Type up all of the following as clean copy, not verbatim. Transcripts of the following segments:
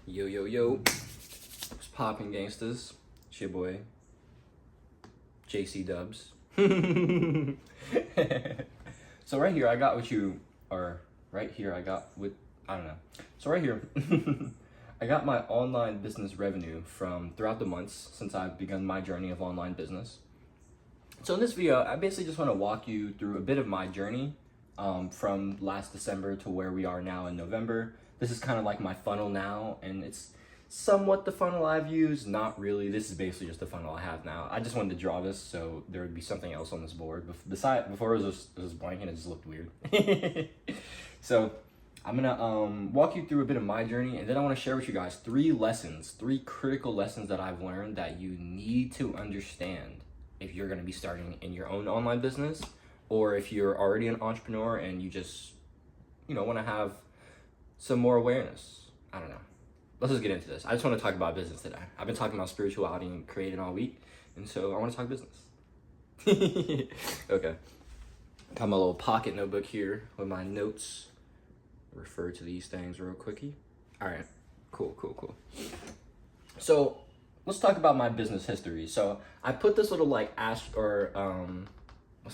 Yo, yo, yo. What's poppin', gangsters? It's your boy, JC Dubs. So right here, I got what you, or right here, I got what, I don't know. So right here, I got my online business revenue from throughout the months since I've begun my journey of online business. So in this video, I basically just want to walk you through a bit of my journey from last December to where we are now in November. This is kind of like my funnel now, and it's somewhat the funnel I've used, not really. This is basically just the funnel I have now. I just wanted to draw this so there would be something else on this board. Before it was blank and it just looked weird. So I'm gonna walk you through a bit of my journey, and then I want to share with you guys three critical lessons that I've learned that you need to understand if you're gonna be starting in your own online business, or if you're already an entrepreneur and you just, want to have some more awareness. I don't know. Let's just get into this. I just want to talk about business today. I've been talking about spirituality and creating all week, and so I want to talk business. Okay. Got my little pocket notebook here with my notes. Refer to these things real quickie. All right. Cool. So let's talk about my business history. So I put this little what's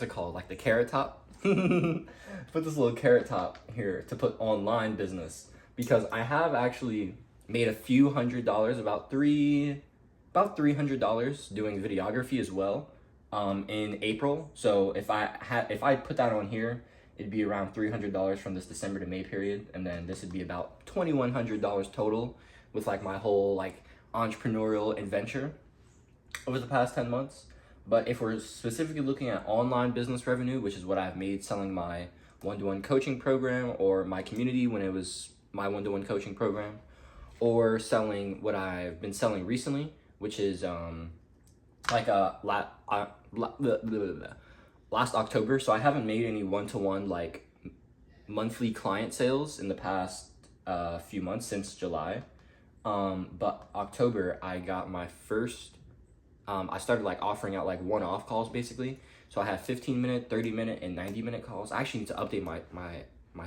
it called? Like the carrot top. Put this little carrot top here to put online business, because I have actually made a few $100s, about $300 doing videography as well in April. So if I put that on here, it'd be around $300 from this December to May period, and then this would be about $2,100 total with like my whole like entrepreneurial adventure over the past 10 months. But if we're specifically looking at online business revenue, which is what I've made selling my one-to-one coaching program, or my community when it was my one-to-one coaching program, or selling what I've been selling recently, which is last October. So I haven't made any one-to-one like monthly client sales in the past few months since July. But October I got my first. I started like offering out like one-off calls basically. So I have 15-minute, 30-minute, and 90-minute calls. I actually need to update my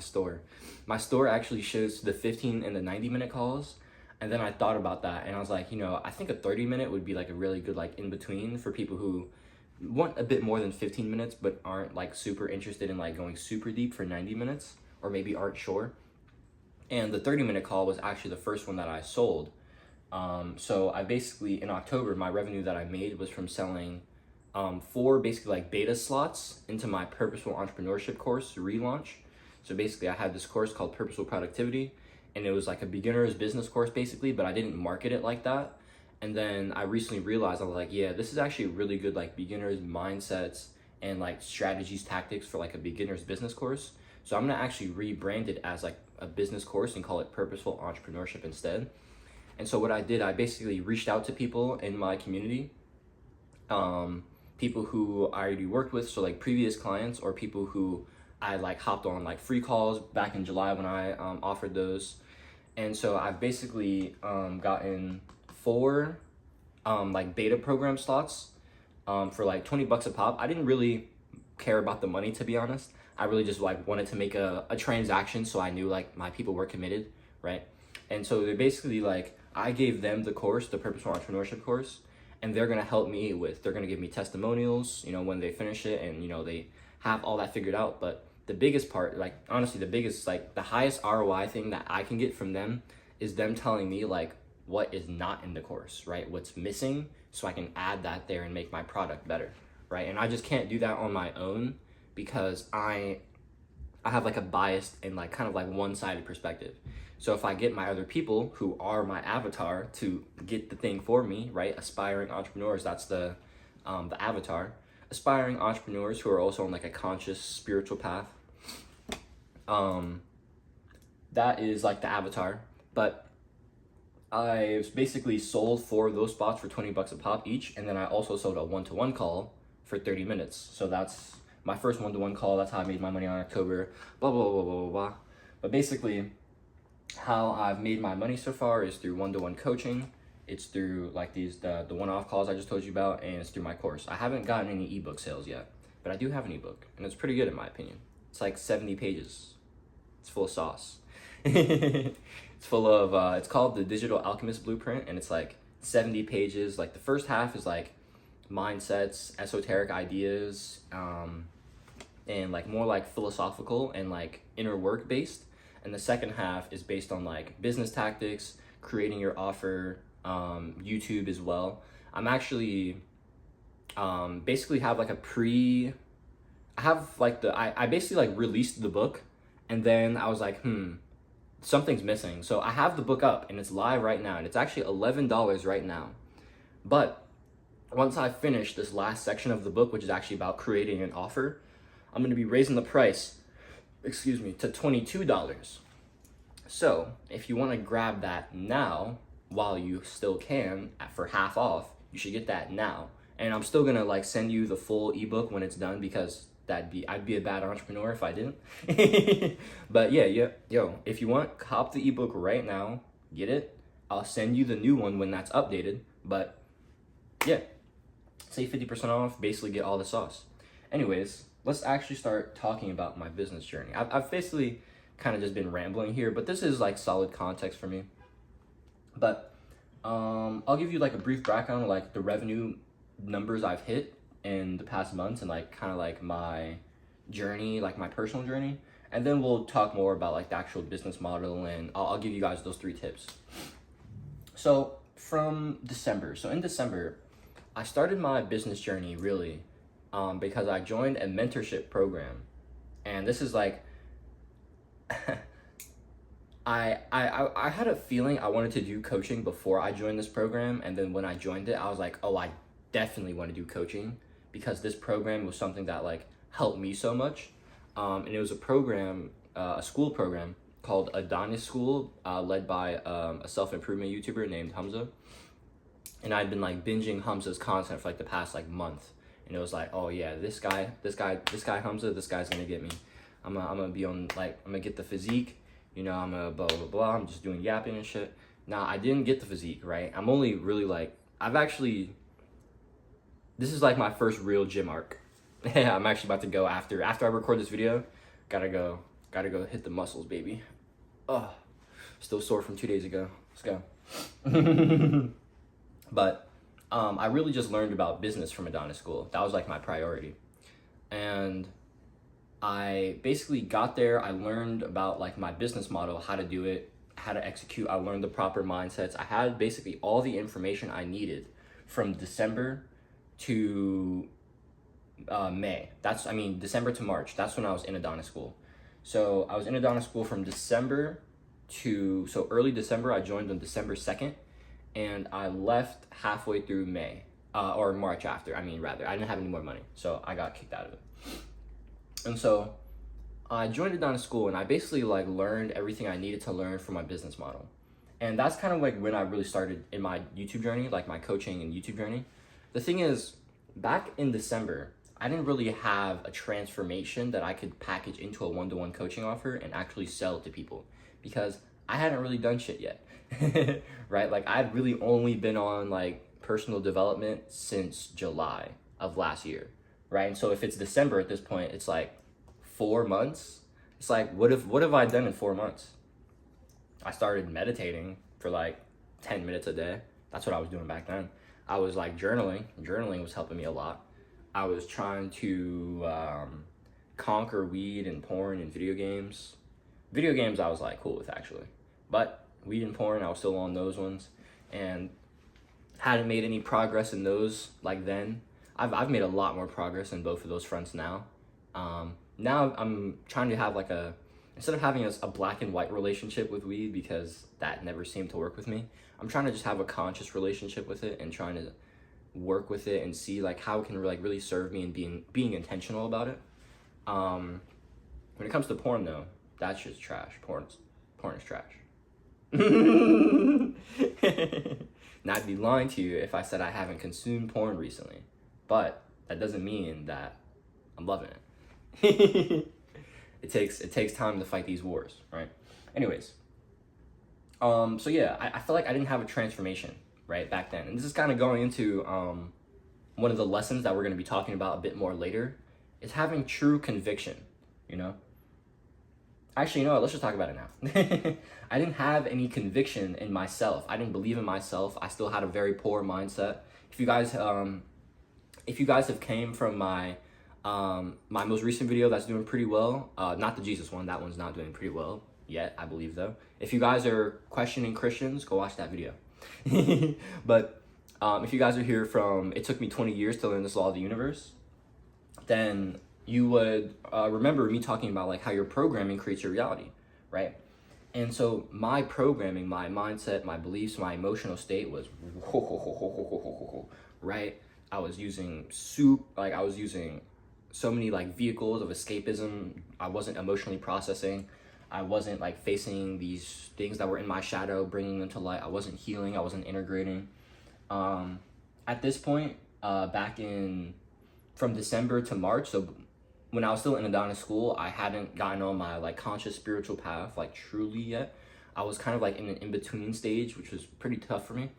store. My store actually shows the 15 and the 90-minute calls. And then I thought about that, and I was like, I think a 30-minute would be like a really good like in between for people who want a bit more than 15 minutes but aren't like super interested in like going super deep for 90 minutes, or maybe aren't sure. And the 30-minute call was actually the first one that I sold. So I basically, in October, my revenue that I made was from selling 4 basically like beta slots into my Purposeful Entrepreneurship course relaunch. So basically I had this course called Purposeful Productivity, and it was like a beginner's business course basically, but I didn't market it like that. And then I recently realized, I was like, yeah, this is actually really good like beginner's mindsets and like strategies, tactics for like a beginner's business course. So I'm gonna actually rebrand it as like a business course and call it Purposeful Entrepreneurship instead. And so what I did, I basically reached out to people in my community, people who I already worked with, so like previous clients, or people who I like hopped on like free calls back in July when I offered those. And so I've basically gotten 4 like beta program slots for like $20 a pop. I didn't really care about the money, to be honest. I really just like wanted to make a transaction, so I knew like my people were committed, right? And so they're basically like, I gave them the course, the Purposeful Entrepreneurship course, and they're gonna help me they're gonna give me testimonials, when they finish it, and they have all that figured out. But the biggest part, like honestly, the highest ROI thing that I can get from them is them telling me like what is not in the course, right? What's missing, so I can add that there and make my product better, right? And I just can't do that on my own, because I have like a biased and like kind of like one-sided perspective. So if I get my other people who are my avatar to get the thing for me, right? Aspiring entrepreneurs, that's the avatar. Aspiring entrepreneurs who are also on like a conscious spiritual path. That is like the avatar. But I've basically sold 4 of those spots for $20 a pop each, and then I also sold a one-to-one call for 30 minutes. So that's my first one-to-one call. That's how I made my money on October. Blah blah blah blah blah blah. But basically, how I've made my money so far is through one-to-one coaching. It's through like the one-off calls I just told you about, and it's through my course. I haven't gotten any ebook sales yet, but I do have an ebook, and it's pretty good in my opinion. It's like 70 pages. It's full of sauce. It's full of, it's called the Digital Alchemist Blueprint, and it's like 70 pages. Like the first half is like mindsets, esoteric ideas, and like more like philosophical and like inner work based. And the second half is based on like business tactics, creating your offer, YouTube as well. I'm actually basically have like I basically like released the book, and then I was like, something's missing. So I have the book up and it's live right now, and it's actually $11 right now. But once I finish this last section of the book, which is actually about creating an offer, I'm going to be raising the price, to $22. So if you want to grab that now while you still can for half off, you should get that now. And I'm still going to like send you the full ebook when it's done, because I'd be a bad entrepreneur if I didn't. But yeah, yo, if you want, cop the ebook right now, get it. I'll send you the new one when that's updated. But yeah, save 50% off, basically get all the sauce. Anyways, let's actually start talking about my business journey. I've basically kind of just been rambling here, but this is like solid context for me. But I'll give you like a brief background of like the revenue numbers I've hit in the past months, and like kind of like my journey, like my personal journey, and then we'll talk more about like the actual business model, and I'll give you guys those 3 tips. So from December, in December, I started my business journey really because I joined a mentorship program, and this is like I had a feeling I wanted to do coaching before I joined this program, and then when I joined it, I was like, oh, I definitely want to do coaching, because this program was something that like helped me so much. And it was a program, a school program called Adonis School, led by a self-improvement YouTuber named Hamza. And I'd been like binging Hamza's content for like the past like month, and it was like, oh yeah, this guy Hamza, this guy's gonna get me. I'm gonna be on, like, I'm gonna get the physique, I'm gonna blah blah blah. I'm just doing yapping and shit. Now I didn't get the physique, right? I'm only really like, this is like my first real gym arc. I'm actually about to go after I record this video. Gotta go hit the muscles, baby. Oh, still sore from 2 days ago. Let's go. But I really just learned about business from Adonis School. That was like my priority. And I basically got there. I learned about like my business model, how to do it, how to execute. I learned the proper mindsets. I had basically all the information I needed from December to May. December to March. That's when I was in Adonis School. So I was in Adonis School from December so early December. I joined on December 2nd, and I left halfway through May, or March after. I didn't have any more money, so I got kicked out of it. And so I joined Adonis School, and I basically like learned everything I needed to learn for my business model. And that's kind of like when I really started in my YouTube journey, like my coaching and YouTube journey. The thing is, back in December, I didn't really have a transformation that I could package into a one-to-one coaching offer and actually sell to people, because I hadn't really done shit yet, right? Like I'd really only been on like personal development since July of last year, right? And so if it's December at this point, it's like 4 months. It's like, what have I done in 4 months? I started meditating for like 10 minutes a day. That's what I was doing back then. I was like journaling. Journaling was helping me a lot. I was trying to conquer weed and porn and video games. Video games I was like cool with actually. But weed and porn, I was still on those ones. And hadn't made any progress in those like then. I've made a lot more progress in both of those fronts now. Now I'm trying to have like instead of having a black and white relationship with weed, because that never seemed to work with me, I'm trying to just have a conscious relationship with it and trying to work with it and see like how it can like really serve me and being intentional about it. When it comes to porn though, that's just trash. Porn is trash. Now I'd be lying to you if I said I haven't consumed porn recently, but that doesn't mean that I'm loving it. It takes time to fight these wars, right? Anyways, so yeah, I feel like I didn't have a transformation right back then, and this is kind of going into one of the lessons that we're going to be talking about a bit more later. Is having true conviction, Actually, you know what? Let's just talk about it now. I didn't have any conviction in myself. I didn't believe in myself. I still had a very poor mindset. If you guys have came from my my most recent video that's doing pretty well, not the Jesus one. That one's not doing pretty well yet, I believe though. If you guys are questioning Christians, go watch that video. But if you guys are here from, it took me 20 years to learn this law of the universe, then you would remember me talking about like how your programming creates your reality, right? And so my programming, my mindset, my beliefs, my emotional state was right. I was using I was using so many like vehicles of escapism. I wasn't emotionally processing. I wasn't like facing these things that were in my shadow, bringing them to light. I wasn't healing. I wasn't integrating. At this point, from December to March, so when I was still in Adonis school, I hadn't gotten on my like conscious spiritual path like truly yet. I was kind of like in an in-between stage, which was pretty tough for me.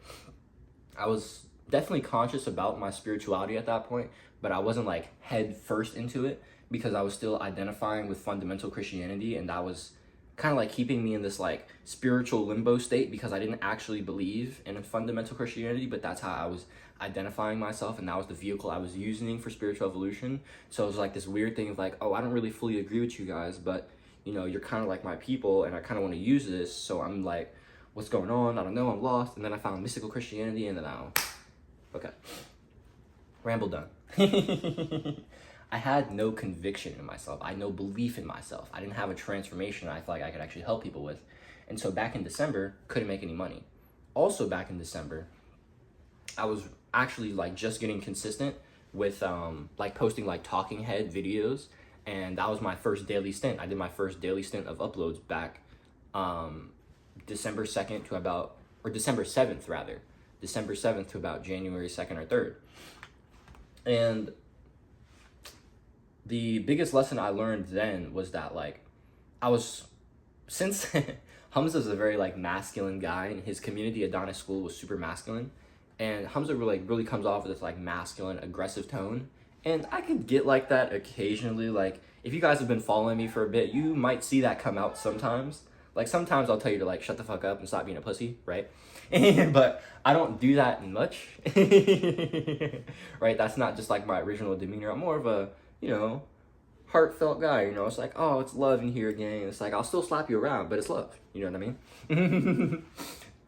I was definitely conscious about my spirituality at that point, but I wasn't like head first into it because I was still identifying with fundamental Christianity, and that was kind of like keeping me in this like spiritual limbo state because I didn't actually believe in a fundamental Christianity, but that's how I was identifying myself, and that was the vehicle I was using for spiritual evolution. So it was like this weird thing of like, oh, I don't really fully agree with you guys, but you know, you're kind of like my people and I kind of want to use this. So I'm like, what's going on? I don't know, I'm lost. And then I found mystical Christianity, and then okay, ramble done. I had no conviction in myself. I had no belief in myself. I didn't have a transformation I felt like I could actually help people with. And so back in December, couldn't make any money. Also back in December, I was actually like just getting consistent with like posting like talking head videos, and that was my first daily stint. I did my first daily stint of uploads back December 7th to about January 2nd or 3rd. And the biggest lesson I learned then was that like since Hamza's a very like masculine guy, and his community Adonis school was super masculine, and Hamza really comes off with this like masculine aggressive tone, and I could get like that occasionally. Like if you guys have been following me for a bit, you might see that come out sometimes. Like sometimes I'll tell you to like shut the fuck up and stop being a pussy, right? But I don't do that much. Right? That's not just like my original demeanor. I'm more of a, you know, heartfelt guy, you know. It's like, oh, it's love in here again. It's like, I'll still slap you around, but it's love. You know what I mean?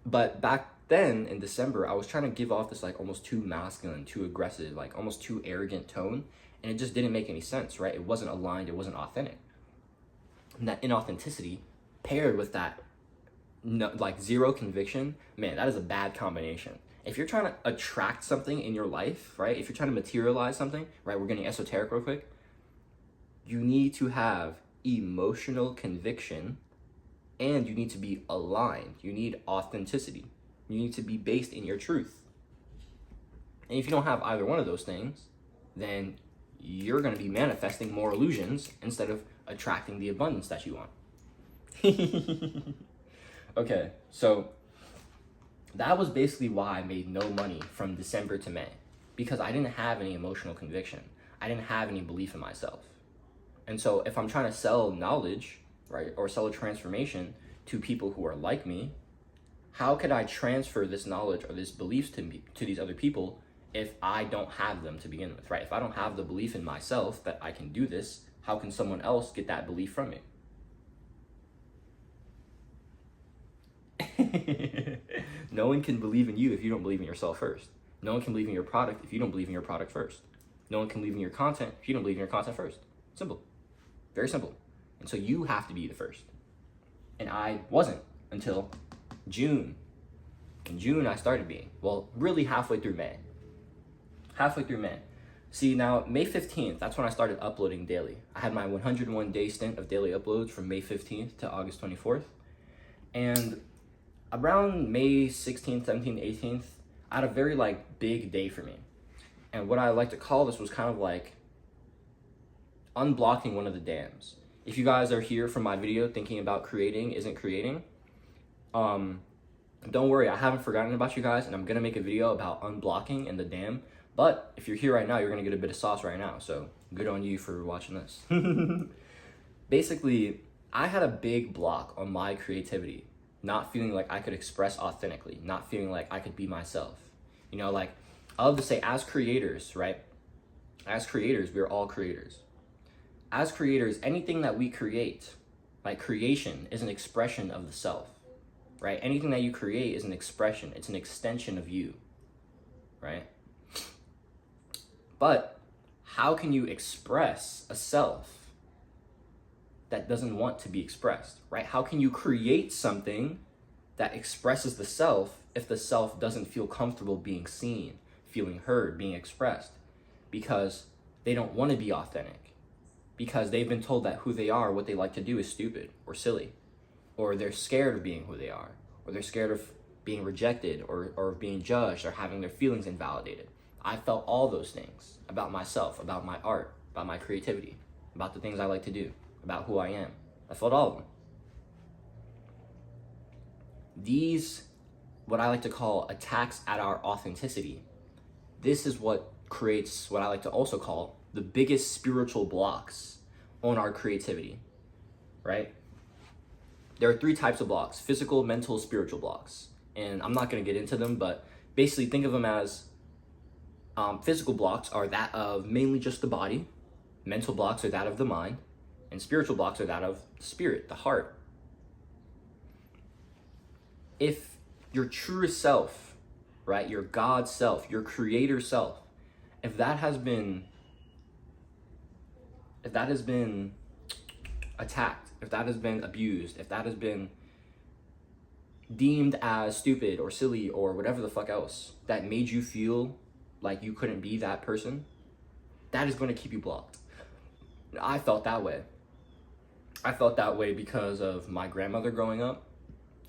But back then in December, I was trying to give off this like almost too masculine, too aggressive, like almost too arrogant tone. And it just didn't make any sense, right? It wasn't aligned. It wasn't authentic. And that inauthenticity paired with that like zero conviction, man, that is a bad combination. If you're trying to attract something in your life, right? If you're trying to materialize something, right? We're getting esoteric real quick. You need to have emotional conviction, and you need to be aligned. You need authenticity. You need to be based in your truth. And if you don't have either one of those things, then you're going to be manifesting more illusions instead of attracting the abundance that you want. Okay, so that was basically why I made no money from December to May, because I didn't have any emotional conviction. I didn't have any belief in myself. And so if I'm trying to sell knowledge, right, or sell a transformation to people who are like me, how could I transfer this knowledge or this beliefs to these other people if I don't have them to begin with, right? If I don't have the belief in myself that I can do this, how can someone else get that belief from me? No one can believe in you if you don't believe in yourself first. No one can believe in your product if you don't believe in your product first. No one can believe in your content if you don't believe in your content first. Simple. Very simple. And so you have to be the first. And I wasn't until June. In June, I started being. Well, really halfway through May. See, now, May 15th, that's when I started uploading daily. I had my 101-day stint of daily uploads from May 15th to August 24th. And around May 16th, 17th, 18th, I had a very like big day for me. And what I like to call this was kind of like unblocking one of the dams. If you guys are here from my video thinking about creating isn't creating, don't worry, I haven't forgotten about you guys, and I'm gonna make a video about unblocking and the dam. But if you're here right now, you're gonna get a bit of sauce right now, so good on you for watching this. Basically, I had a big block on my creativity, not feeling like I could express authentically, not feeling like I could be myself. You know, like I love to say, as creators, right? As creators, we're all creators. As creators, anything that we create, like creation, is an expression of the self, right? Anything that you create is an expression, it's an extension of you, right? But how can you express a self that doesn't want to be expressed, right? How can you create something that expresses the self if the self doesn't feel comfortable being seen, feeling heard, being expressed? Because they don't want to be authentic, because they've been told that who they are, what they like to do, is stupid or silly, or they're scared of being who they are, or they're scared of being rejected or being judged or having their feelings invalidated. I felt all those things about myself, about my art, about my creativity, about the things I like to do, about who I am. I felt all of them. These, what I like to call attacks at our authenticity, this is what creates what I like to also call the biggest spiritual blocks on our creativity, right? There are 3 types of blocks: physical, mental, spiritual blocks. And I'm not going to get into them, but basically think of them as physical blocks are that of mainly just the body, mental blocks are that of the mind, and spiritual blocks are that of the spirit, the heart. If your truest self, right, your God self, your creator self, if that has been attacked, if that has been abused, if that has been deemed as stupid or silly or whatever the fuck else that made you feel like you couldn't be that person, that is going to keep you blocked. I felt that way. I felt that way because of my grandmother growing up.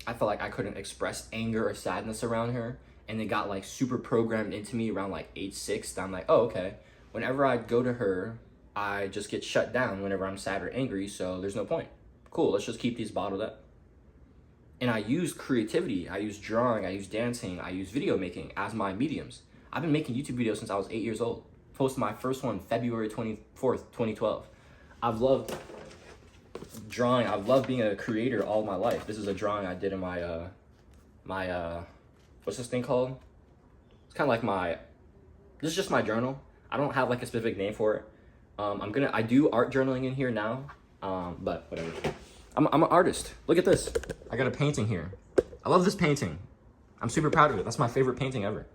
I felt like I couldn't express anger or sadness around her, and it got like super programmed into me around like age 6 that I'm like, oh, okay, whenever I go to her, I just get shut down whenever I'm sad or angry, so there's no point. Cool, let's just keep these bottled up. And I use creativity, I use drawing, I use dancing, I use video making as my mediums. I've been making YouTube videos since I was 8 years old. Posted my first one February 24th, 2012. I've loved drawing, I've loved being a creator all my life. This is a drawing I did in my what's this thing called? It's kind of like this is just my journal. I don't have like a specific name for it. I do art journaling in here now, but whatever. I'm an artist. Look at this. I got a painting here. I love this painting. I'm super proud of it. That's my favorite painting ever.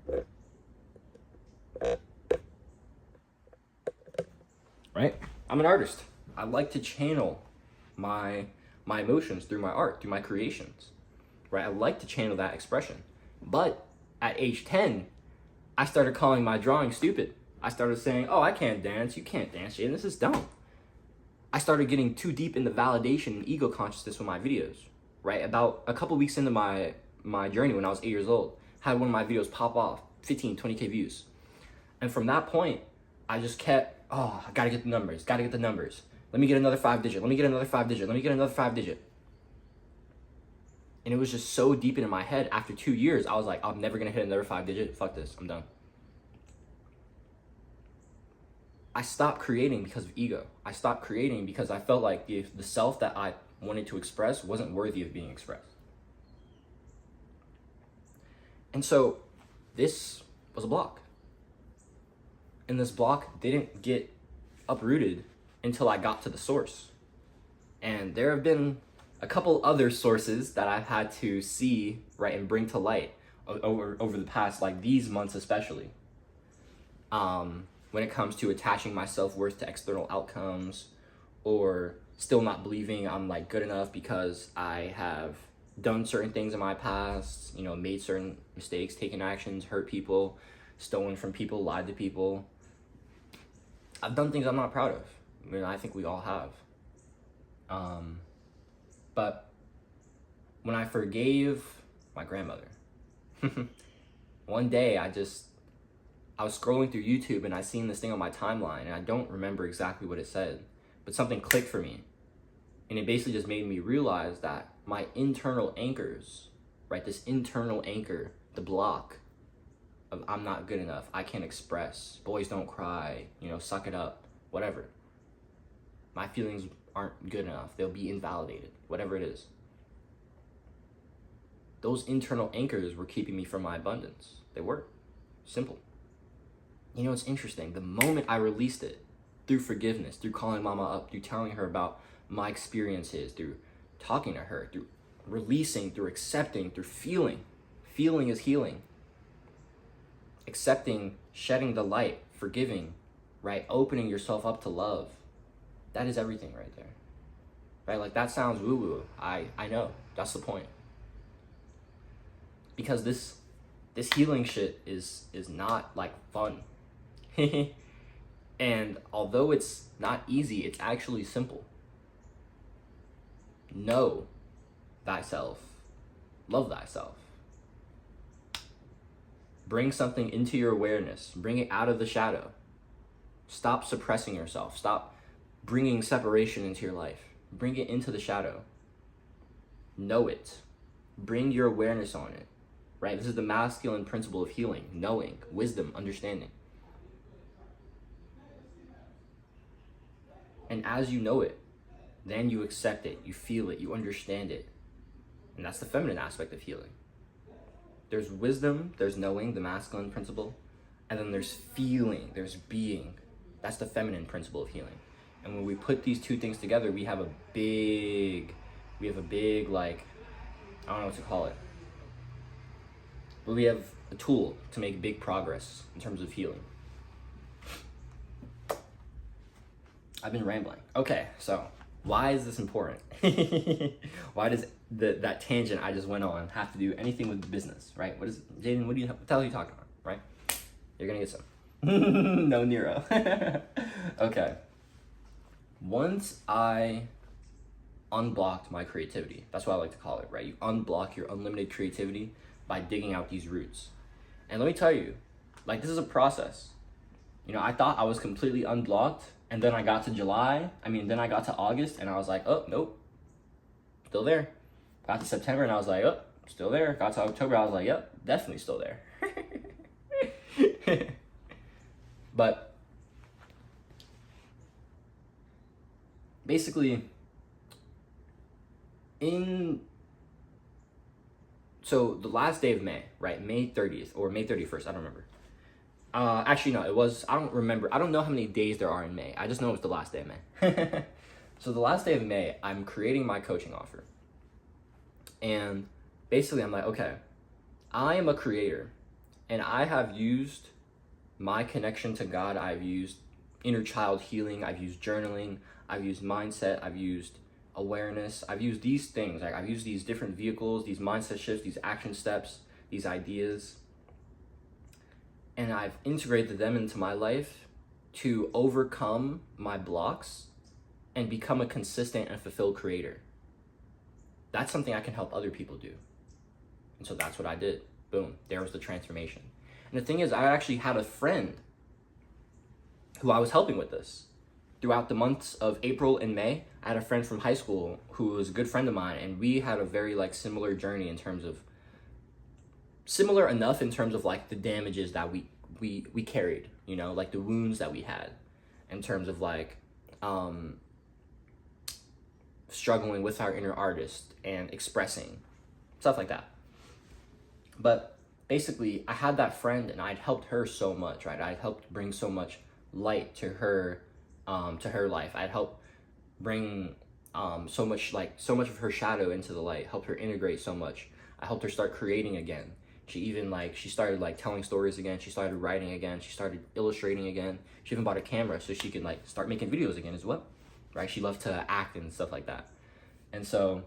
Right? I'm an artist. I like to channel my emotions through my art, through my creations. Right? I like to channel that expression. But at age 10, I started calling my drawing stupid. I started saying, oh, I can't dance. You can't dance, Jaden. This is dumb. I started getting too deep in the validation and ego consciousness with my videos, right? About a couple weeks into my journey when I was 8 years old, had one of my videos pop off, 15, 20K views. And from that point, I just kept, I gotta get the numbers. Let me get another 5-digit. Let me get another 5-digit. And it was just so deep into my head. After 2 years, I was like, I'm never gonna hit another 5-digit. Fuck this, I'm done. I stopped creating because of ego. I stopped creating because I felt like the self that I wanted to express wasn't worthy of being expressed. And so this was a block. And this block didn't get uprooted until I got to the source. And there have been a couple other sources that I've had to see, right, and bring to light over the past, like these months especially. When it comes to attaching my self-worth to external outcomes, or still not believing I'm like good enough because I have done certain things in my past, made certain mistakes, taken actions, hurt people, stolen from people, lied to people. I've done things I'm not proud of. I think we all have. But when I forgave my grandmother, one day I was scrolling through YouTube and I seen this thing on my timeline, and I don't remember exactly what it said, but something clicked for me. And it basically just made me realize that my internal anchors, right, this internal anchor, the block of I'm not good enough, I can't express, boys don't cry, suck it up, whatever. My feelings aren't good enough. They'll be invalidated, whatever it is. Those internal anchors were keeping me from my abundance. They were. Simple. You know, it's interesting. The moment I released it, through forgiveness, through calling mama up, through telling her about my experiences, through talking to her, through releasing, through accepting, through feeling. Feeling is healing. Accepting, shedding the light, forgiving, right? Opening yourself up to love. That is everything right there. Right? Like, that sounds woo-woo. I know. That's the point. Because this healing shit is not like fun. And although it's not easy, it's actually simple. Know thyself. Love thyself. Bring something into your awareness. Bring it out of the shadow. Stop suppressing yourself. Stop bringing separation into your life. Bring it into the shadow. Know it. Bring your awareness on it. Right? This is the masculine principle of healing. Knowing, wisdom, understanding. And as you know it, then you accept it, you feel it, you understand it. And that's the feminine aspect of healing. There's wisdom, there's knowing, the masculine principle. And then there's feeling, there's being. That's the feminine principle of healing. And when we put these two things together, we have a big, like, I don't know what to call it. But we have a tool to make big progress in terms of healing. I've been rambling. Okay, so why is this important? Why does that tangent I just went on have to do anything with business, right? What is Jaden? What the hell are you talking about, right? You're gonna get some. No Nero. Okay. Once I unblocked my creativity, that's what I like to call it, right? You unblock your unlimited creativity by digging out these roots. And let me tell you, like, this is a process. You know, I thought I was completely unblocked, and then I got to then I got to August, and I was like, oh, nope, still there. Got to September, and I was like, oh, still there. Got to October, I was like, yep, definitely still there. But basically, so the last day of May, right? May 30th or May 31st, I don't remember. Actually, no, I don't remember. I don't know how many days there are in May. I just know it's the last day of May. So the last day of May, I'm creating my coaching offer. And basically I'm like, okay, I am a creator, and I have used my connection to God. I've used inner child healing. I've used journaling. I've used mindset. I've used awareness. I've used these things. Like, I've used these different vehicles, these mindset shifts, these action steps, these ideas, and I've integrated them into my life to overcome my blocks and become a consistent and fulfilled creator. That's something I can help other people do. And so that's what I did. Boom, there was the transformation. And the thing is, I actually had a friend who I was helping with this. Throughout the months of April and May, I had a friend from high school who was a good friend of mine, and we had a very similar journey in terms of, similar enough in terms of like the damages that we carried, you know, like the wounds that we had in terms of like struggling with our inner artist and expressing stuff like that. But basically, I had that friend, and I'd helped her so much, right? I'd helped bring so much light to her life. I'd helped bring so much of her shadow into the light, helped her integrate so much. I helped her start creating again. She even she started telling stories again. She started writing again. She started illustrating again. She even bought a camera so she could start making videos again as well, right? She loved to act and stuff like that. And so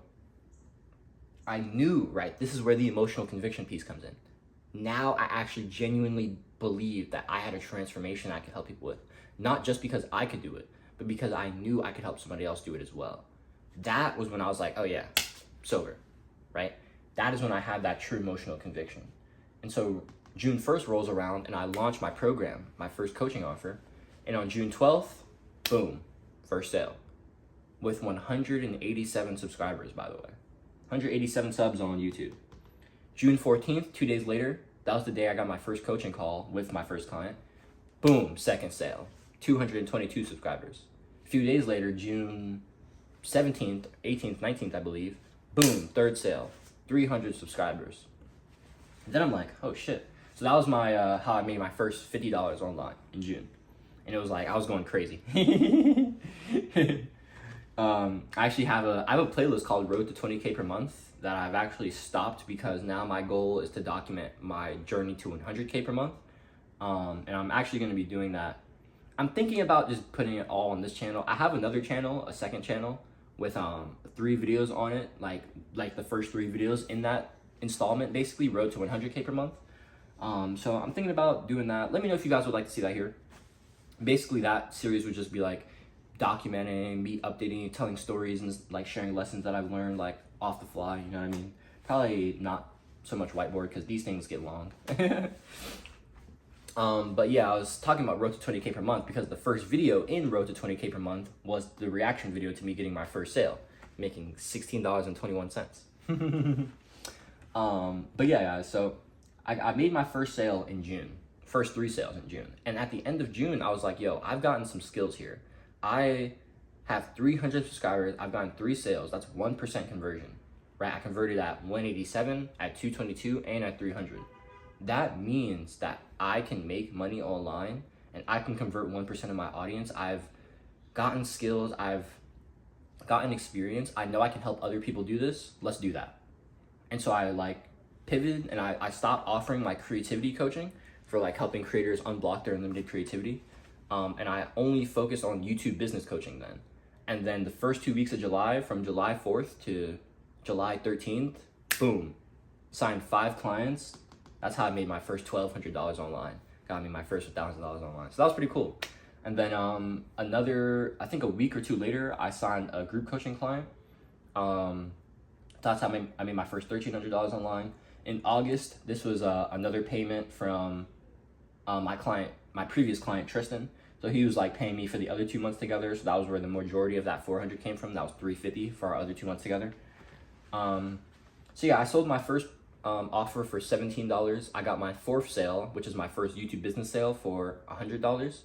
I knew, right, this is where the emotional conviction piece comes in. Now I actually genuinely believed that I had a transformation I could help people with. Not just because I could do it, but because I knew I could help somebody else do it as well. That was when I was like, oh yeah, sober, right? That is when I had that true emotional conviction. And so June 1st rolls around, and I launch my program, my first coaching offer. And on June 12th, boom, first sale. With 187 subscribers, by the way. 187 subs on YouTube. June 14th, 2 days later, that was the day I got my first coaching call with my first client. Boom, second sale. 222 subscribers. A few days later, June 17th, 18th, 19th, I believe. Boom, third sale, 300 subscribers. And then I'm like, oh shit. So that was my how I made my first $50 online in June. And it was like, I was going crazy. I actually have a playlist called Road to 20K per month that I've actually stopped because now my goal is to document my journey to 100K per month. And I'm actually going to be doing that. I'm thinking about just putting it all on this channel. I have another channel, a second channel with 3 videos on it, like the first 3 videos in that installment, basically Road to 100K per month. So I'm thinking about doing that. Let me know if you guys would like to see that here. Basically that series would just be like documenting, me updating, telling stories, and like sharing lessons that I've learned like off the fly, you know what I mean? Probably not so much whiteboard because these things get long. But yeah, I was talking about Road to 20K per month because the first video in Road to 20K per month was the reaction video to me getting my first sale, making $16.21. But yeah, guys, so I made my first sale in June, first 3 sales in June. And at the end of June, I was like, yo, I've gotten some skills here. I have 300 subscribers. I've gotten 3 sales. That's 1% conversion, right? I converted at 187, at 222, and at 300. That means that I can make money online and I can convert 1% of my audience. I've gotten skills. I've gotten experience. I know I can help other people do this. Let's do that. And so I like pivoted and I stopped offering my creativity coaching for like helping creators unblock their unlimited creativity. And I only focused on YouTube business coaching then. And then the first 2 weeks of July, from July 4th to July 13th, boom, signed 5 clients. That's how I made my first $1,200 online. Got me my first $1,000 online. So that was pretty cool. And then another, I think a week or 2 later, I signed a group coaching client. That's how I made my first $1,300 online. In August, this was another payment from my previous client, Tristan. So he was like paying me for the other 2 months together. So that was where the majority of that 400 came from. That was $350 for our other 2 months together. So yeah, I sold my first offer for $17. I got my 4th sale, which is my first YouTube business sale, for $100.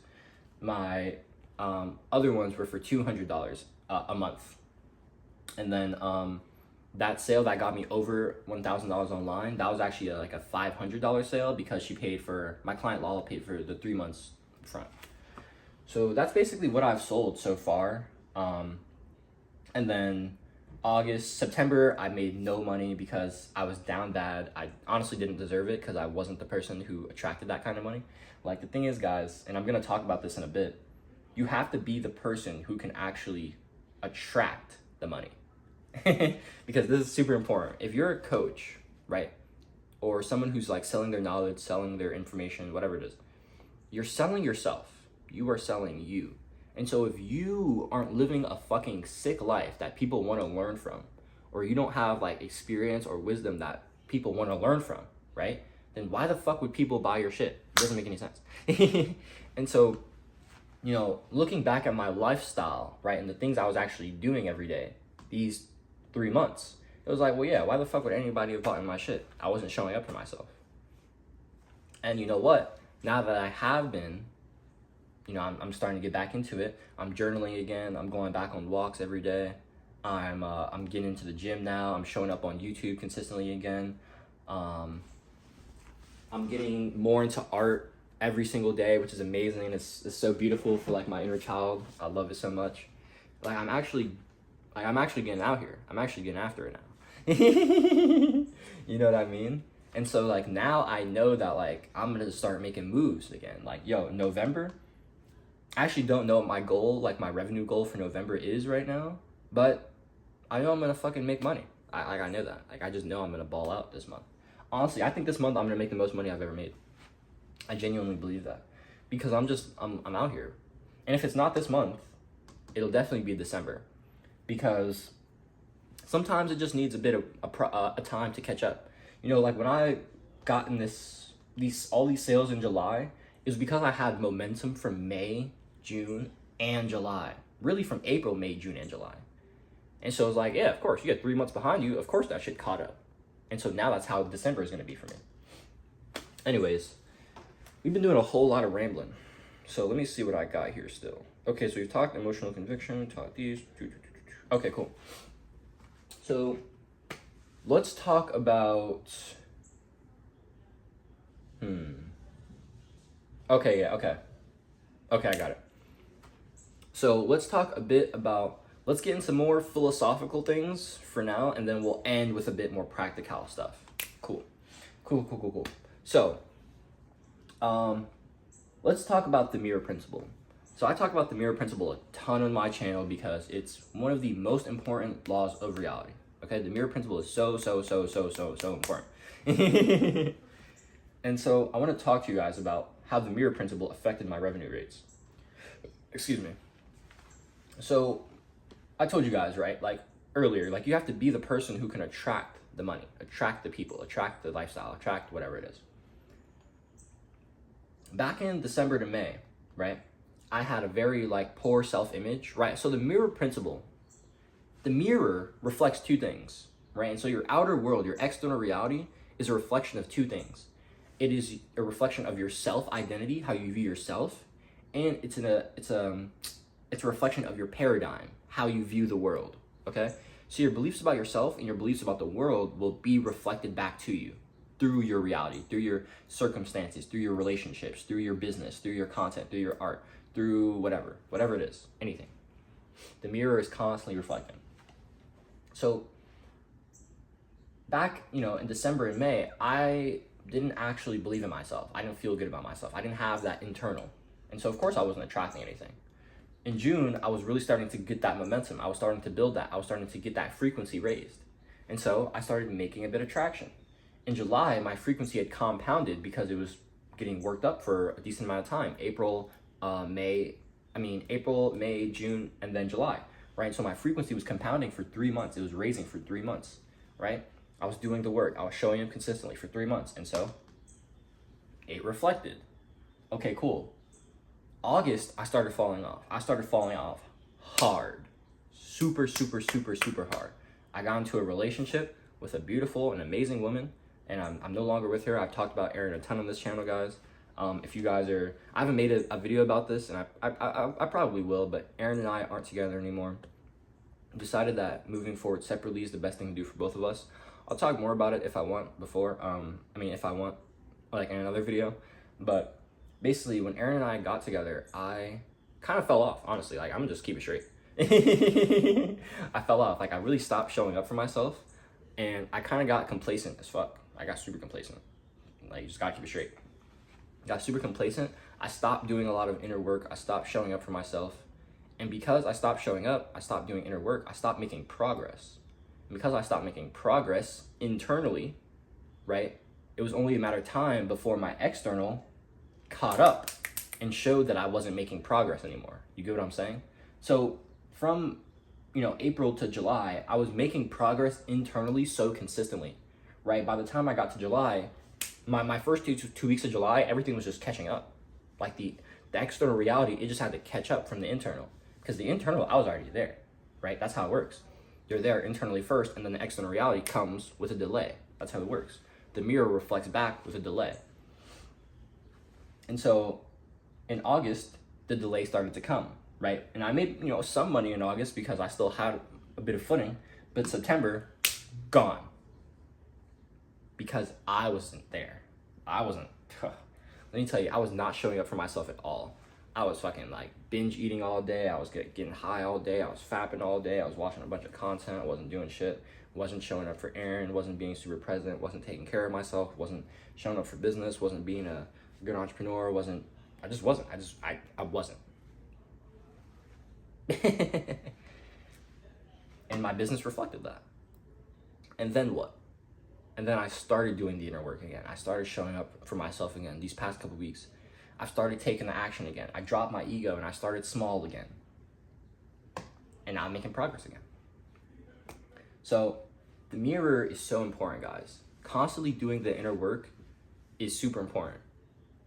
My other ones were for $200 a month. And then that sale that got me over $1,000 online, that was actually like a $500 sale because my client Lala paid for the 3 months front. So that's basically what I've sold so far. And then September, I made no money because I was down bad. I honestly didn't deserve it because I wasn't the person who attracted that kind of money. Like, the thing is, guys, and I'm going to talk about this in a bit, you have to be the person who can actually attract the money. Because this is super important. If you're a coach, right, or someone who's like selling their knowledge, selling their information, whatever it is, you're selling yourself. You are selling you. And so if you aren't living a fucking sick life that people want to learn from, or you don't have like experience or wisdom that people want to learn from, right, then why the fuck would people buy your shit? It doesn't make any sense. And so, you know, looking back at my lifestyle, right, and the things I was actually doing every day, these 3 months, it was like, well, yeah, why the fuck would anybody have bought my shit? I wasn't showing up for myself. And you know what? Now that I have been, you know, I'm starting to get back into it. I'm journaling again. I'm going back on walks every day. I'm getting into the gym now. I'm showing up on YouTube consistently again. I'm getting more into art every single day, which is amazing. It's so beautiful for like my inner child. I love it so much. Like, I'm actually getting out here. I'm actually getting after it now. You know what I mean? And so like now I know that like I'm gonna start making moves again. Like, yo, November, I actually don't know what my goal, like my revenue goal for November is right now, but I know I'm gonna fucking make money. I know that. Like, I just know I'm gonna ball out this month. Honestly, I think this month I'm gonna make the most money I've ever made. I genuinely believe that because I'm out here. And if it's not this month, it'll definitely be December, because sometimes it just needs a bit of a time to catch up. You know, like when I got in all these sales in July, it was because I had momentum from May, June, and July. Really from April, May, June, and July. And so it was like, yeah, of course, you get 3 months behind you. Of course that shit caught up. And so now that's how December is going to be for me. Anyways, we've been doing a whole lot of rambling. So let me see what I got here still. Okay, so we've talked emotional conviction, talked these. Okay, cool. So let's talk about, okay, yeah, okay. Okay, I got it. So let's talk a bit about, let's get into more philosophical things for now, and then we'll end with a bit more practical stuff. Cool. Cool. So, let's talk about the mirror principle. So I talk about the mirror principle a ton on my channel because it's one of the most important laws of reality. Okay, the mirror principle is so important. And so I want to talk to you guys about how the mirror principle affected my revenue rates. Excuse me. So I told you guys, right, like earlier, like you have to be the person who can attract the money, attract the people, attract the lifestyle, attract whatever it is. Back in December to May, right, I had a very like poor self-image, right? So the mirror principle, the mirror reflects two things, right? And so your outer world, your external reality is a reflection of two things. It is a reflection of your self-identity, how you view yourself, and it's a reflection of your paradigm, how you view the world, okay? So your beliefs about yourself and your beliefs about the world will be reflected back to you through your reality, through your circumstances, through your relationships, through your business, through your content, through your art, through whatever it is, anything. The mirror is constantly reflecting. So back, in December and May, I didn't actually believe in myself. I didn't feel good about myself. I didn't have that internal. And so of course I wasn't attracting anything. In June, I was really starting to get that momentum. I was starting to build that. I was starting to get that frequency raised. And so I started making a bit of traction. In July, my frequency had compounded because it was getting worked up for a decent amount of time. April, May, June, and then July, right? So my frequency was compounding for 3 months. It was raising for 3 months, right? I was doing the work. I was showing up consistently for 3 months. And so it reflected. Okay, cool. August, I started falling off. I started falling off hard. Super hard. I got into a relationship with a beautiful and amazing woman, and I'm no longer with her. I've talked about Erin a ton on this channel, guys. If you guys are, I haven't made a video about this, and I probably will, but Erin and I aren't together anymore. I decided that moving forward separately is the best thing to do for both of us. I'll talk more about it if I want if I want, like in another video, but basically, when Erin and I got together, I kind of fell off, honestly. Like, I'm gonna just keep it straight. I fell off. Like, I really stopped showing up for myself, and I kind of got complacent as fuck. I got super complacent. Like, you just gotta keep it straight. Got super complacent. I stopped doing a lot of inner work. I stopped showing up for myself. And because I stopped showing up, I stopped doing inner work, I stopped making progress. And because I stopped making progress internally, right, it was only a matter of time before my external caught up and showed that I wasn't making progress anymore. You get what I'm saying? So from April to July, I was making progress internally so consistently, right? By the time I got to July, my first two weeks of July, everything was just catching up. Like the external reality, it just had to catch up from the internal, because the internal, I was already there, right? That's how it works. You're there internally first, and then the external reality comes with a delay. That's how it works. The mirror reflects back with a delay. And so in August, the delay started to come, right? And I made, some money in August because I still had a bit of footing, but September, gone. Because I wasn't there. Let me tell you, I was not showing up for myself at all. I was fucking like binge eating all day. I was getting high all day. I was fapping all day. I was watching a bunch of content. I wasn't doing shit. Wasn't showing up for Erin. Wasn't being super present. Wasn't taking care of myself. Wasn't showing up for business. Wasn't being a good entrepreneur. I wasn't. I wasn't. And my business reflected that. And then what? And then I started doing the inner work again. I started showing up for myself again. These past couple weeks, I started taking the action again. I dropped my ego and I started small again. And now I'm making progress again. So the mirror is so important, guys. Constantly doing the inner work is super important.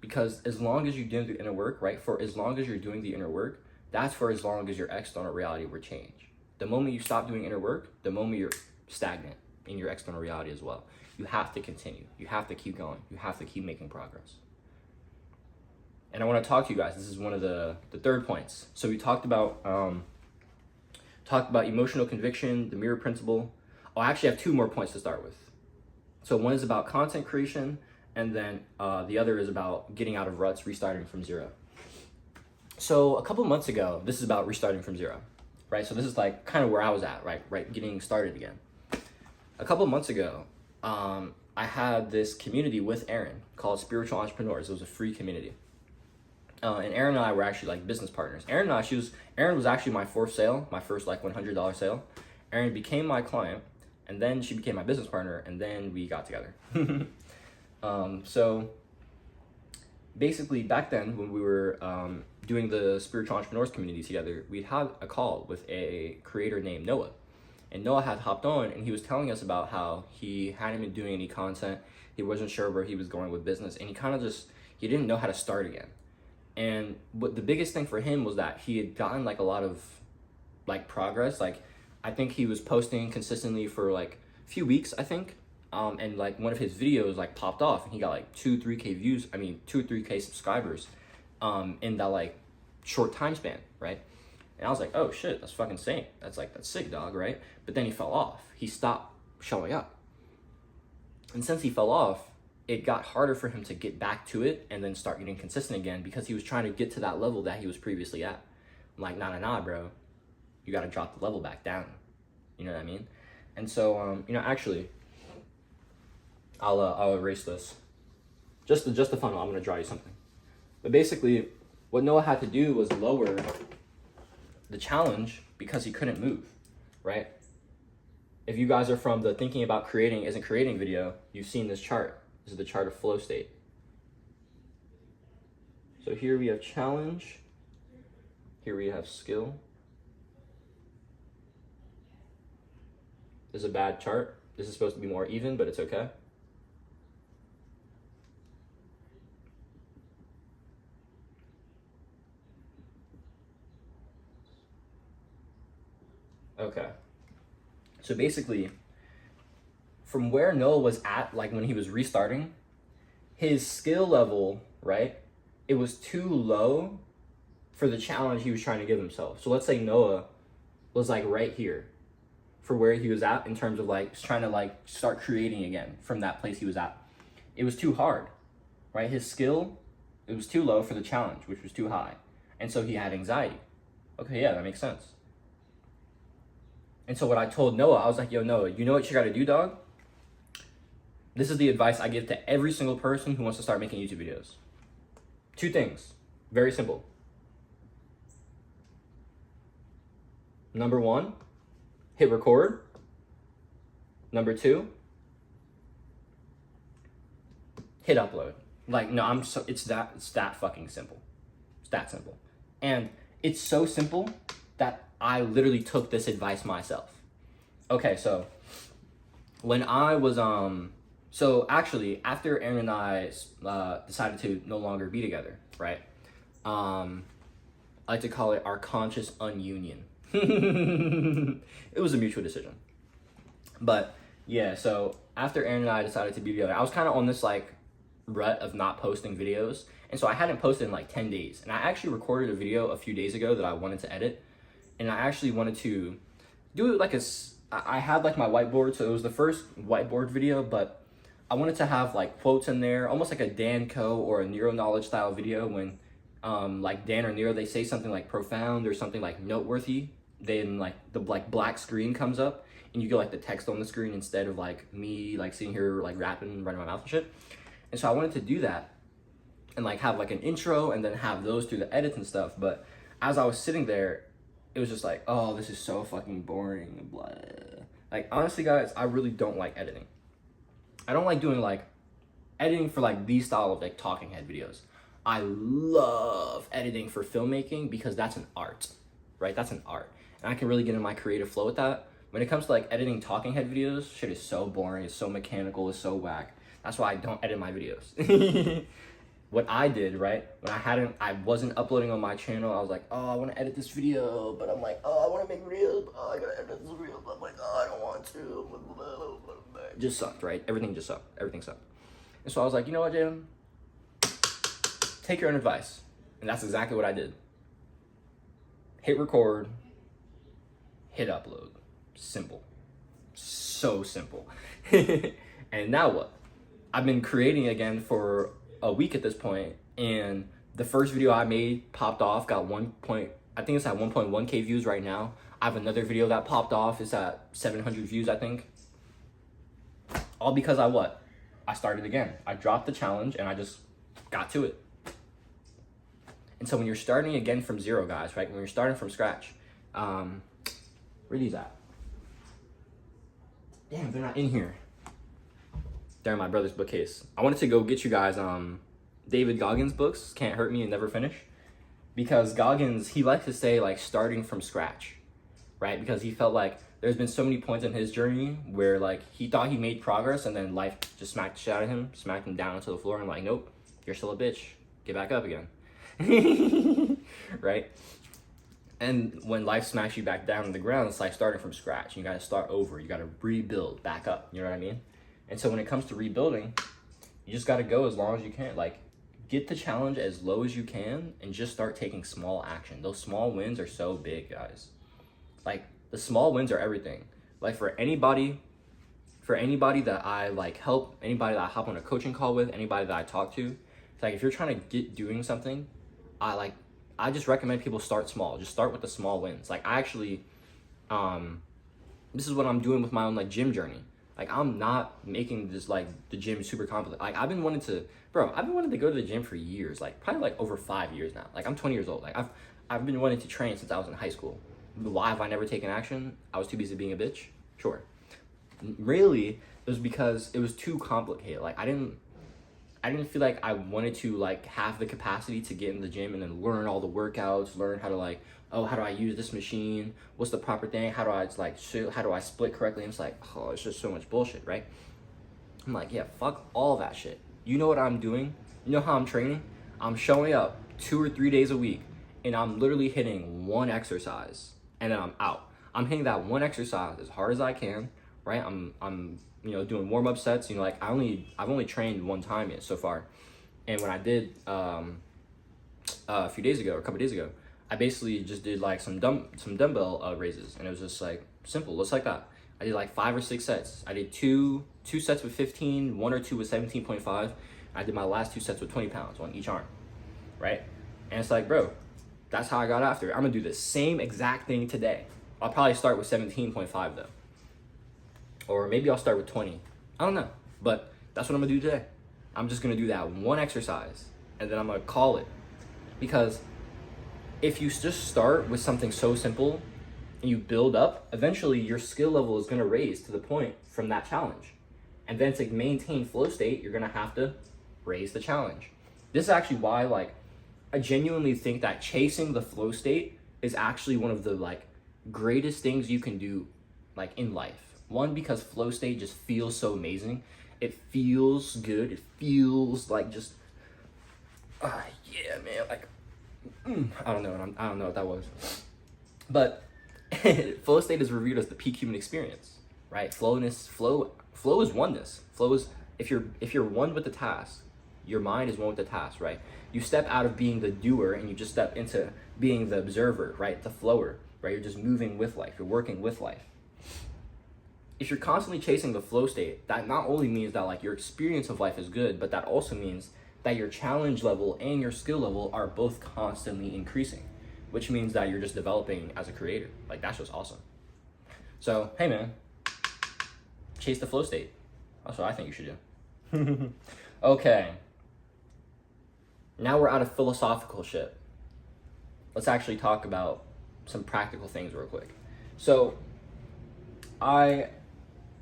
Because as long as you're doing the inner work, right? For as long as you're doing the inner work, that's for as long as your external reality will change. The moment you stop doing inner work, the moment you're stagnant in your external reality as well. You have to continue. You have to keep going. You have to keep making progress. And I want to talk to you guys. This is one of the third points. So we talked about Talked about emotional conviction, the mirror principle. Oh, I actually have 2 more points to start with. So one is about content creation, and then the other is about getting out of ruts, restarting from zero. So a couple months ago, this is about restarting from zero, right? So this is like kind of where I was at, right, getting started again. A couple months ago, I had this community with Aaron called Spiritual Entrepreneurs. It was a free community. And Aaron and I were actually like business partners. Aaron was actually my 4th sale, my first like $100 sale. Aaron became my client, and then she became my business partner, and then we got together. So basically back then when we were doing the Spiritual Entrepreneurs community together, we'd had a call with a creator named Noah. And Noah had hopped on, and he was telling us about how he hadn't been doing any content. He wasn't sure where he was going with business, and he didn't know how to start again. And the biggest thing for him was that he had gotten like a lot of like progress. Like I think he was posting consistently for like a few weeks, I think. And like one of his videos like popped off, and he got like 2-3K views. 2 or 3K subscribers in that like short time span, right? And I was like, oh shit, that's fucking sick. That's sick, dog, right? But then he fell off. He stopped showing up. And since he fell off, it got harder for him to get back to it and then start getting consistent again, because he was trying to get to that level that he was previously at. I'm like, nah, bro. You got to drop the level back down. You know what I mean? And so, actually, I'll erase this. Just the funnel. I'm going to draw you something. But basically, what Noah had to do was lower the challenge because he couldn't move, right? If you guys are from the thinking about creating isn't creating video, you've seen this chart. This is the chart of flow state. So here we have challenge. Here we have skill. This is a bad chart. This is supposed to be more even, but it's okay. Okay. So basically, from where Noah was at, like when he was restarting, his skill level, right, it was too low for the challenge he was trying to give himself. So let's say Noah was like right here for where he was at in terms of like trying to like start creating again from that place he was at. It was too hard, right? His skill, it was too low for the challenge, which was too high. And so he had anxiety. Okay, yeah, that makes sense. And so what I told Noah, I was like, yo, Noah, you know what you got to do, dog? This is the advice I give to every single person who wants to start making YouTube videos. 2 things, very simple. Number 1, hit record. Number 2, hit upload. Like, no, it's that fucking simple. It's that simple. And it's so simple that I literally took this advice myself. Okay, so when I was, so actually after Aaron and I decided to no longer be together, right? I like to call it our conscious ununion. It was a mutual decision. But yeah, so after Aaron and I decided to be together, I was kind of on this like rut of not posting videos. And so I hadn't posted in like 10 days. And I actually recorded a video a few days ago that I wanted to edit. And I actually wanted to do it like I had like my whiteboard. So it was the first whiteboard video, but I wanted to have like quotes in there, almost like a Dan Co or a Neuro Knowledge style video when like Dan or Nero, they say something like profound or something like noteworthy. Then like the like black screen comes up and you get like the text on the screen instead of like me like sitting here like rapping, running my mouth and shit. And so I wanted to do that and like have like an intro and then have those through the edits and stuff. But as I was sitting there, it was just like, oh, this is so fucking boring. Blah. Like, honestly, guys, I really don't like editing. I don't like doing like editing for like these style of like talking head videos. I love editing for filmmaking because that's an art, right? That's an art. And I can really get in my creative flow with that. When it comes to like editing talking head videos, shit is so boring, it's so mechanical, it's so whack. That's why I don't edit my videos. What I did, right, when I wasn't uploading on my channel, I was like, oh, I want to edit this video, but I'm like, oh, I want to make reels, oh, I gotta edit this reel, but I'm like, oh, I don't want to. It just sucked, right? Everything just sucked. Everything sucked. And so I was like, you know what, Jalen? Take your own advice. And that's exactly what I did. Hit record, hit upload. Simple. So simple. And now what? I've been creating again for a week at this point, and the first video I made popped off, got I think it's at 1.1k views right now. I have another video that popped off, it's at 700 views, I think. All because I started again. I dropped the challenge and I just got to it. And so when you're starting again from zero, guys, right? When you're starting from scratch, where are these at? Damn, they're not in here. They're in my brother's bookcase. I wanted to go get you guys David Goggins' books, Can't Hurt Me and Never Finish. Because Goggins, he likes to say like starting from scratch, right? Because he felt like there's been so many points in his journey where like he thought he made progress and then life just smacked the shit out of him, smacked him down to the floor and like, nope, you're still a bitch. Get back up again. Right? And when life smacks you back down to the ground, it's like starting from scratch. You gotta start over. You gotta rebuild back up. You know what I mean? And so when it comes to rebuilding, you just gotta go as long as you can. Like, get the challenge as low as you can and just start taking small action. Those small wins are so big, guys. Like, the small wins are everything. Like, for anybody that I like help, anybody that I hop on a coaching call with, anybody that I talk to, it's like if you're trying to get doing something, I just recommend people start small. Just start with the small wins. Like, I actually, this is what I'm doing with my own like gym journey. Like, I'm not making this like the gym super complicated. Like, I've been wanting to go to the gym for years, like probably like over 5 years now. Like, I'm 20 years old. Like, I've been wanting to train since I was in high school. Why have I never taken action? I was too busy being a bitch? Sure. Really, it was because it was too complicated. Like, I didn't feel like I wanted to like have the capacity to get in the gym and then learn all the workouts, learn how to like, oh, how do I use this machine? What's the proper thing? How do I split correctly? And it's like, oh, it's just so much bullshit, right? I'm like, yeah, fuck all that shit. You know what I'm doing? You know how I'm training? I'm showing up 2 or 3 days a week and I'm literally hitting one exercise and then I'm out. I'm hitting that one exercise as hard as I can, right? I'm doing warm-up sets. Like I've only trained one time yet so far. And when I did a couple days ago, I basically just did like some dumbbell raises, and it was just like simple, just like that. I did like 5 or 6 sets. I did two sets with 15, 1 or 2 with 17.5. I did my last 2 sets with 20 pounds on each arm, right? And it's like, bro, that's how I got after it. I'm gonna do the same exact thing today. I'll probably start with 17.5 though. Or maybe I'll start with 20. I don't know, but that's what I'm gonna do today. I'm just gonna do that one exercise and then I'm gonna call it. Because if you just start with something so simple and you build up, eventually your skill level is gonna raise to the point from that challenge. And then to maintain flow state, you're gonna have to raise the challenge. This is actually why like I genuinely think that chasing the flow state is actually one of the like greatest things you can do like in life. One, because flow state just feels so amazing. It feels good. It feels like just, yeah, man. Like, I don't know what that was. But flow state is reviewed as the peak human experience, right? Flow is oneness. Flow is if you're one with the task, your mind is one with the task, right? You step out of being the doer and you just step into being the observer, right? The flower, right? You're just moving with life. You're working with life. If you're constantly chasing the flow state, that not only means that like your experience of life is good, but that also means that your challenge level and your skill level are both constantly increasing, which means that you're just developing as a creator. Like, that's just awesome. So, hey man, chase the flow state. That's what I think you should do. Okay. Now we're out of philosophical shit. Let's actually talk about some practical things real quick. So, I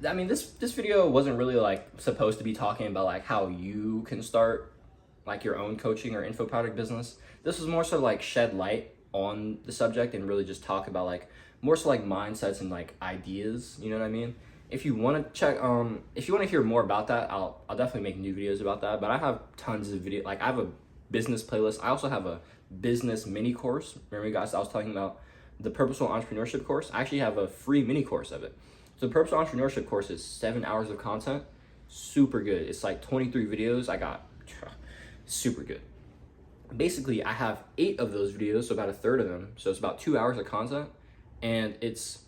mean, this video wasn't really like supposed to be talking about like how you can start like your own coaching or info product business. This was more so like shed light on the subject and really just talk about like more so like mindsets and like ideas, you know what I mean? If you want to if you want to hear more about that, I'll definitely make new videos about that. But I have tons of video, like I have a business playlist. I also have a business mini course. Remember guys, I was talking about the Purposeful Entrepreneurship course. I actually have a free mini course of it. So the Purposeful Entrepreneurship course is 7 hours of content. Super good. It's like 23 videos. I got super good. Basically, I have 8 of those videos, so about a third of them. So it's about 2 hours of content. And it's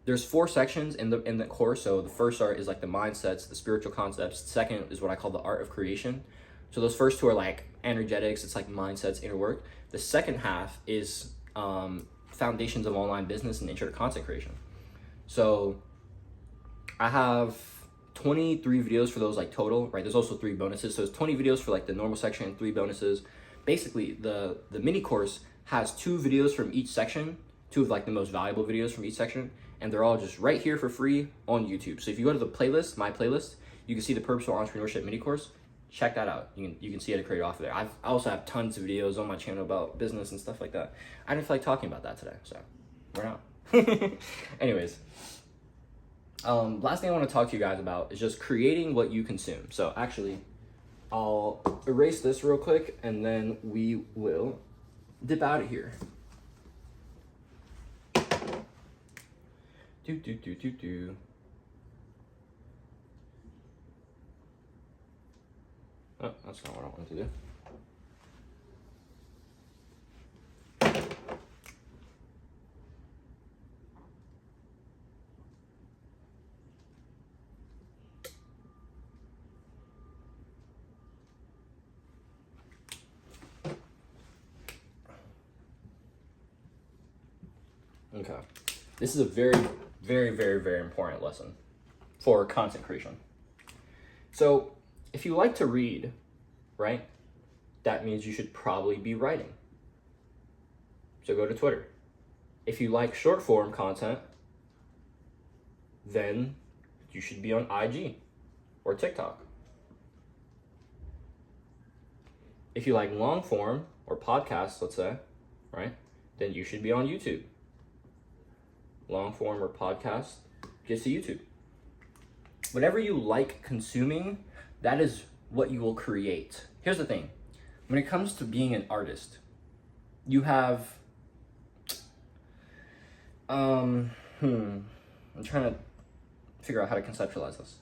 there's 4 sections in the course. So the first is like the mindsets, the spiritual concepts. The second is what I call the art of creation. So those first 2 are like energetics. It's like mindsets, inner work. The second half is foundations of online business and intro to content creation. So I have 23 videos for those like total, right? There's also 3 bonuses. So it's 20 videos for like the normal section and 3 bonuses. Basically, the mini course has 2 videos from each section, 2 of like the most valuable videos from each section, and they're all just right here for free on YouTube. So if you go to the playlist, my playlist, you can see the Purposeful Entrepreneurship mini course. Check that out. You can see how to create off of there. I also have tons of videos on my channel about business and stuff like that. I didn't feel like talking about that today, so we're not. Anyways, last thing I want to talk to you guys about is just creating what you consume. So actually, I'll erase this real quick and then we will dip out of here. Oh, that's not what I wanted to do. Okay. This is a very, very, very, very important lesson for content creation. So if you like to read, right, that means you should probably be writing. So go to Twitter. If you like short form content, then you should be on IG or TikTok. If you like long form or podcasts, let's say, right, then you should be on YouTube. Long form or podcast gets to YouTube. Whatever you like consuming, that is what you will create. Here's the thing. When it comes to being an artist, you have, I'm trying to figure out how to conceptualize this.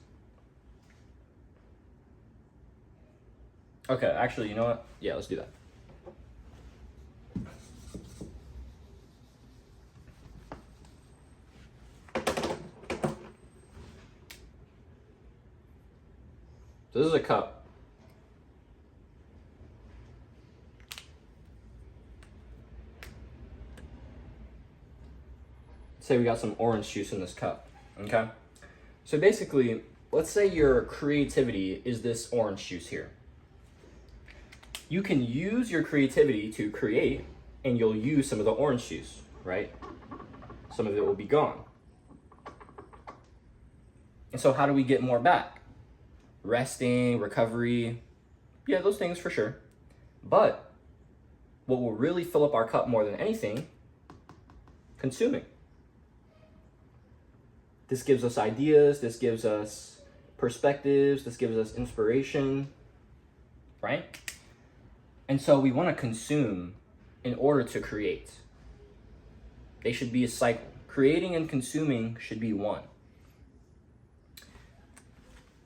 Okay, actually, you know what? Yeah, let's do that. So this is a cup. Say we got some orange juice in this cup, okay? So basically, let's say your creativity is this orange juice here. You can use your creativity to create, and you'll use some of the orange juice, right? Some of it will be gone. And so how do we get more back? Resting, recovery, yeah, those things for sure. But what will really fill up our cup more than anything? Consuming. This gives us ideas, this gives us perspectives, this gives us inspiration, right? And so we want to consume in order to create. They should be a cycle. Creating and consuming should be one.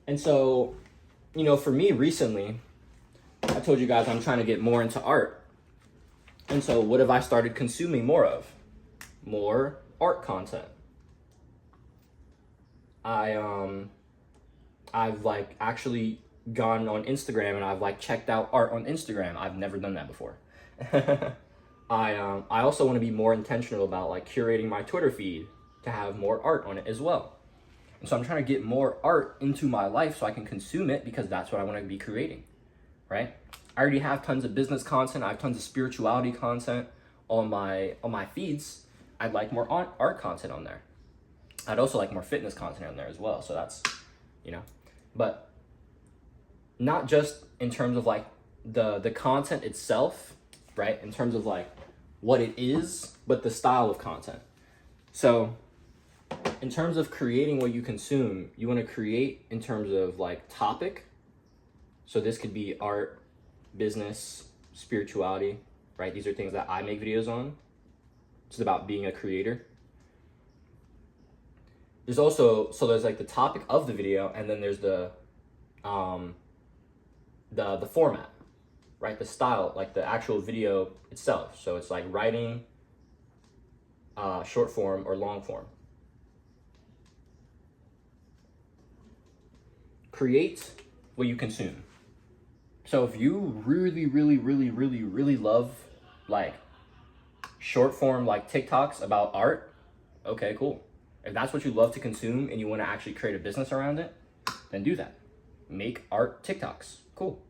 And so, you know, for me recently, I told you guys I'm trying to get more into art. And so what have I started consuming more of? More art content. I've like actually gone on Instagram and I've like checked out art on Instagram. I've never done that before. I also want to be more intentional about like curating my Twitter feed to have more art on it as well. And so I'm trying to get more art into my life so I can consume it because that's what I want to be creating, right? I already have tons of business content. I have tons of spirituality content on my feeds. I'd like more art content on there. I'd also like more fitness content on there as well. So that's, you know, but not just in terms of like the content itself, right? In terms of like what it is, but the style of content. So in terms of creating what you consume, you want to create in terms of like topic. So this could be art, business, spirituality, right? These are things that I make videos on. It's about being a creator. There's also, so there's like the topic of the video, and then there's the format, right? The style, like the actual video itself. So it's like writing, short form or long form. create what you consume. So if you really love like short form like TikToks about art, okay, cool. If that's what you love to consume and you want to actually create a business around it, then do that. Make art TikToks. Cool.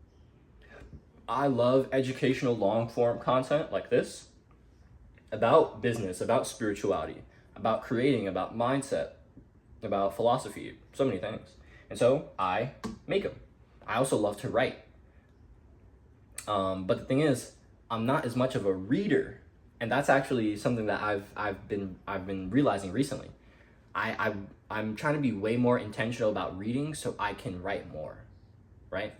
I love educational long form content like this about business, about spirituality, about creating, about mindset, about philosophy, so many things. And so I make them. I also love to write. But the thing is, I'm not as much of a reader, and that's actually something that I've been realizing recently. I'm trying to be way more intentional about reading so I can write more, right?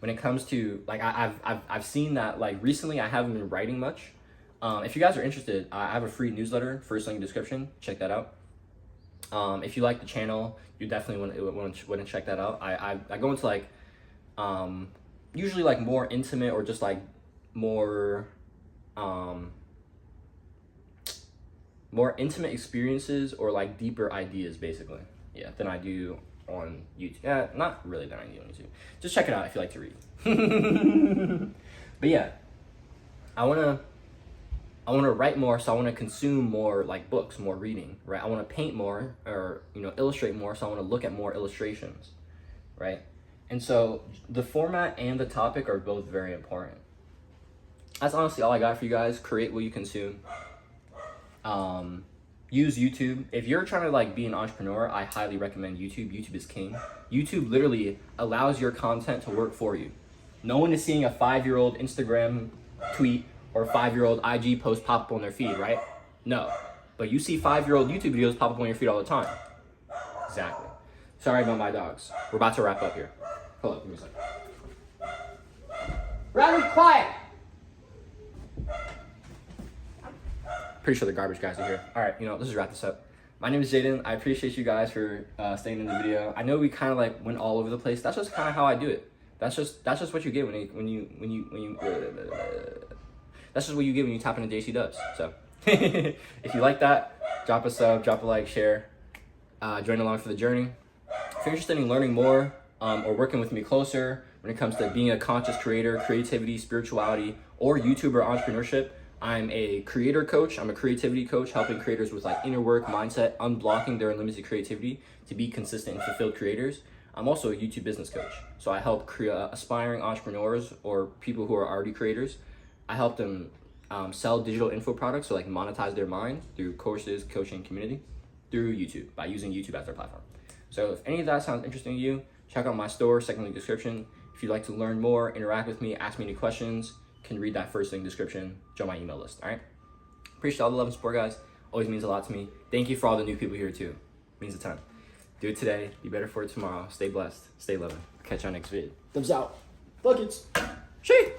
When it comes to like I've seen that like recently I haven't been writing much. If you guys are interested, I have a free newsletter, first link in the description. Check that out. If you like the channel, you definitely want to check that out. I go into like usually like more intimate or just like more intimate experiences or like deeper ideas basically, yeah, than I do on YouTube. Yeah, not really than I do on YouTube. Just check it out if you like to read. But yeah, I want to write more, so I want to consume more like books, more reading, right? I want to paint more or, you know, illustrate more, so I want to look at more illustrations, right? And so the format and the topic are both very important. That's honestly all I got for you guys. Create what you consume. Use YouTube. If you're trying to like be an entrepreneur, I highly recommend YouTube. YouTube is king. YouTube literally allows your content to work for you. No one is seeing a 5-year-old Instagram tweet or 5-year-old IG post pop up on their feed, right? No. But you see 5-year-old YouTube videos pop up on your feed all the time. Exactly. Sorry about my dogs. We're about to wrap up here. Hold up, give me a second. Riley, quiet! Pretty sure the garbage guys are here. All right, let's just wrap this up. My name is Jaden. I appreciate you guys for staying in the video. I know we kind of like went all over the place. That's just kind of how I do it. That's just what you get when you that's just what you get when you tap into JC Dubs. So if you like that, drop a sub, drop a like, share, join along for the journey. If you're interested in learning more or working with me closer when it comes to being a conscious creator, creativity, spirituality, or YouTuber entrepreneurship, I'm a creator coach. I'm a creativity coach, helping creators with like inner work, mindset, unblocking their unlimited creativity to be consistent and fulfilled creators. I'm also a YouTube business coach. So I help aspiring entrepreneurs or people who are already creators. I help them sell digital info products, so like monetize their mind through courses, coaching, community, through YouTube, by using YouTube as their platform. So if any of that sounds interesting to you, check out my store, second link description. If you'd like to learn more, interact with me, ask me any questions, can read that first link description, join my email list, all right? Appreciate all the love and support, guys. Always means a lot to me. Thank you for all the new people here too. Means a ton. Do it today, be better for it tomorrow. Stay blessed, stay loving. Catch you on next vid. Thumbs out. Buckets. Shake.